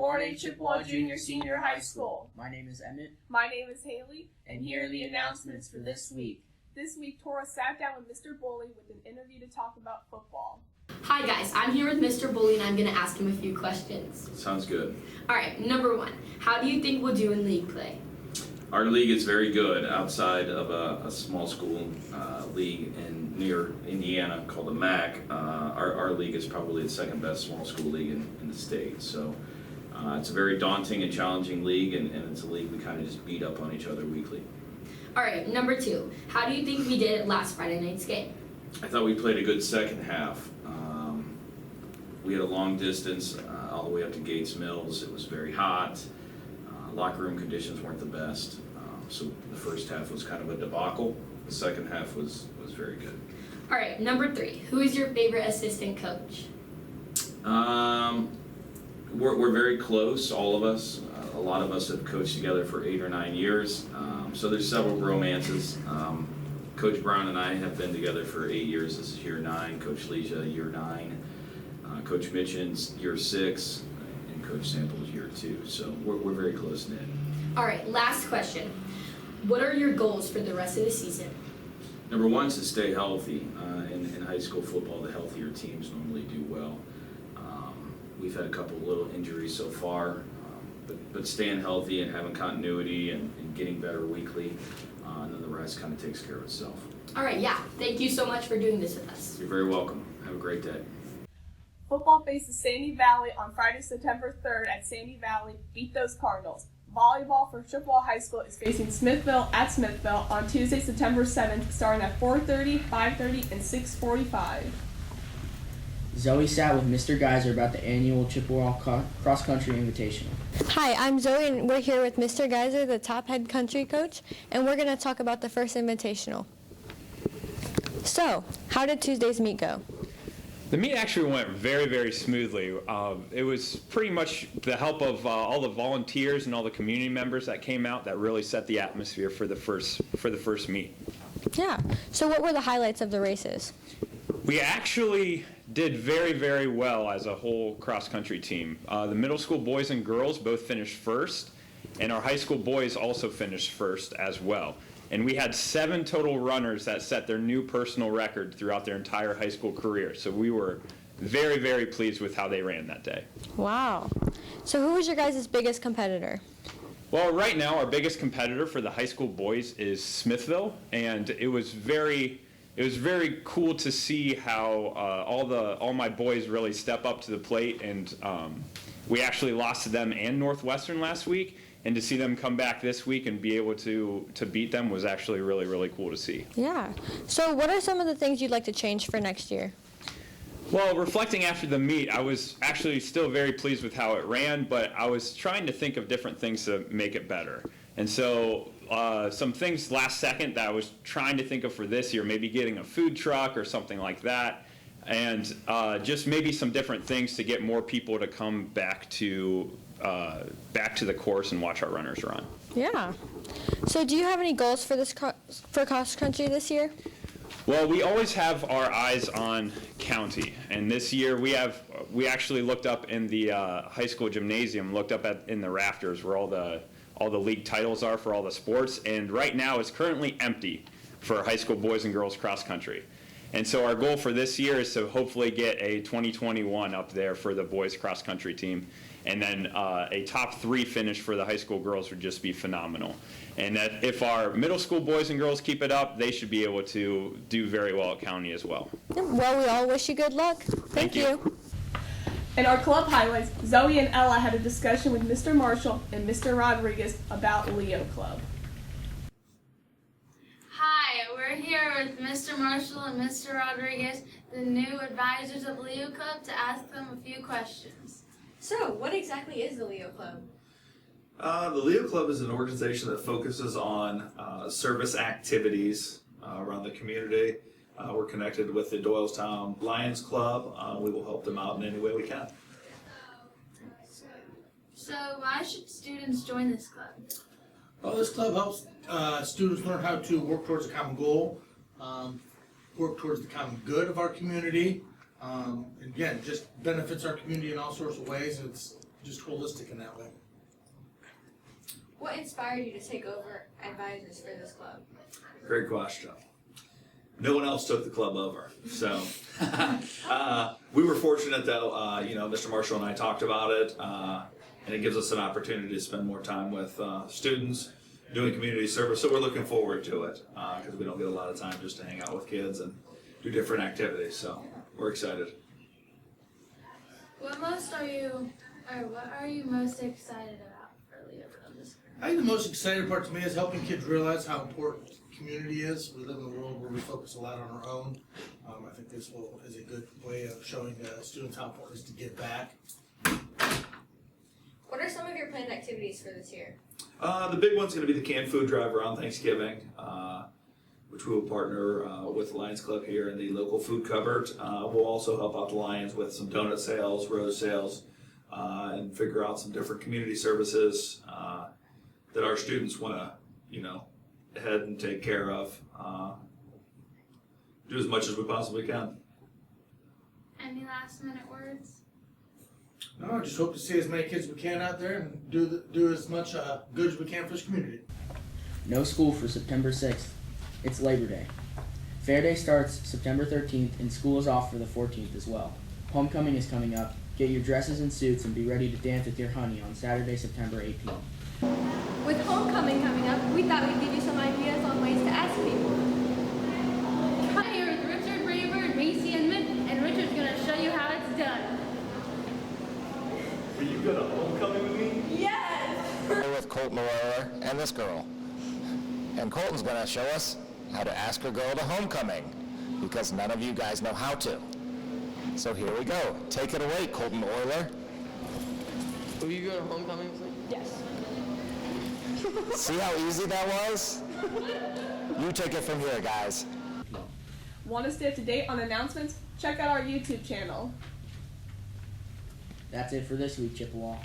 morning, Chippewa Junior Senior High School. My name is Emmett. My name is Haley. And here are the announcements for this week. This week, Tora sat down with Mr. Bully with an interview to talk about football. Hi guys, I'm here with Mr. Bully and I'm going to ask him a few questions. Sounds good. Alright, number one, how do you think we'll do in league play? Our league is very good outside of a small school league near Indiana called the MAC. Our league is probably the second best small school league in the state. So it's a very daunting and challenging league, and it's a league we kind of just beat up on each other weekly. Alright, number two, how do you think we did last Friday night's game? I thought we played a good second half. We had a long distance all the way up to Gates Mills. It was very hot. Locker room conditions weren't the best. So the first half was kind of a debacle. The second half was very good. Alright, number three, who is your favorite assistant coach? We're very close, all of us. A lot of us have coached together for 8 or 9 years. So there's several romances. Coach Brown and I have been together for 8 years. This is year 9. Coach Leisha, year 9. Coach Mitchen's year 6. And Coach Sample's year 2. So we're very close knit. Alright, last question. What are your goals for the rest of the season? Number one is to stay healthy. In high school football, the healthier teams normally do well. We've had a couple little injuries so far, but staying healthy and having continuity and getting better weekly, and then the rest kind of takes care of itself. Alright, yeah. Thank you so much for doing this with us. You're very welcome. Have a great day. Football faces Sandy Valley on Friday, September 3rd at Sandy Valley. Beat those Cardinals. Volleyball for Chippewa High School is facing Smithville at Smithville on Tuesday, September 7th, starting at 4:30, 5:30, and 6:45. Zoe sat with Mr. Geyser about the annual Chippewa Cross Country Invitational. Hi, I'm Zoe and we're here with Mr. Geyser, the top head country coach, and we're going to talk about the first invitational. So, how did Tuesday's meet go? The meet actually went very, very smoothly. It was pretty much the help of all the volunteers and all the community members that came out that really set the atmosphere for the first meet. Yeah. So what were the highlights of the races? We actually did very, very well as a whole cross-country team. The middle school boys and girls both finished first, and our high school boys also finished first as well. And we had 7 total runners that set their new personal record throughout their entire high school career. So we were very, very pleased with how they ran that day. Wow. So who was your guys' biggest competitor? Well, right now our biggest competitor for the high school boys is Smithville, and it was very cool to see how all my boys really step up to the plate, and we actually lost to them and Northwestern last week. And to see them come back this week and be able to beat them was actually really, really cool to see. Yeah. So what are some of the things you'd like to change for next year? Well, reflecting after the meet, I was actually still very pleased with how it ran, but I was trying to think of different things to make it better. And so some things last second that I was trying to think of for this year, maybe getting a food truck or something like that, and just maybe some different things to get more people to come back to the course and watch our runners run. Yeah. So do you have any goals for for cross country this year? Well, we always have our eyes on county, and this year we actually looked up in the high school gymnasium, looked up in the rafters where all the league titles are for all the sports, and right now it's currently empty for high school boys and girls cross country. And so our goal for this year is to hopefully get a 2021 up there for the boys cross country team. And then a top 3 finish for the high school girls would just be phenomenal. And that if our middle school boys and girls keep it up, they should be able to do very well at county as well. Well, we all wish you good luck. Thank you. In our club highlights, Zoe and Ella had a discussion with Mr. Marshall and Mr. Rodriguez about Leo Club. Hi, we're here with Mr. Marshall and Mr. Rodriguez, the new advisors of Leo Club, to ask them a few questions. So, what exactly is the Leo Club? The Leo Club is an organization that focuses on service activities around the community. We're connected with the Doylestown Lions Club. We will help them out in any way we can. So why should students join this club? Well, this club helps students learn how to work towards a common goal, work towards the common good of our community. Again, just benefits our community in all sorts of ways. It's just holistic in that way. What inspired you to take over advisors for this club? Great question. No one else took the club over, so we were fortunate though. Mr. Marshall and I talked about it, and it gives us an opportunity to spend more time with students, doing community service. So we're looking forward to it because we don't get a lot of time just to hang out with kids and do different activities. So we're excited. What are you most excited about for Leo Club this year? I think the most exciting part to me is helping kids realize how important community is. We live in a world where we focus a lot on our own. I think this is a good way of showing students how important it is to give back. What are some of your planned activities for this year? The big one's going to be the canned food drive around Thanksgiving, which we will partner with Lions Club here in the local food cupboard. We'll also help out the Lions with some donut sales, rose sales, and figure out some different community services that our students want to, head and take care of. Do as much as we possibly can. Any last minute words? No, I just hope to see as many kids as we can out there and do as much good as we can for this community. No school for September 6th. It's Labor Day. Fair Day starts September 13th and school is off for the 14th as well. Homecoming is coming up. Get your dresses and suits and be ready to dance with your honey on Saturday, September 18th. With homecoming coming up, we thought we'd give you some ideas on ways to ask people. I'm here with Richard, Rayburn, Macy, and Mitt, and Richard's going to show you how it's done. Are you going to homecoming with me? Yes! We're with Colton Royer and this girl. And Colton's going to show us how to ask a girl to homecoming, because none of you guys know how to. So here we go. Take it away, Colton Euler. Will you go to homecoming with me? Yes. See how easy that was? You take it from here, guys. Want to stay up to date on announcements? Check out our YouTube channel. That's it for this week, Chippewa.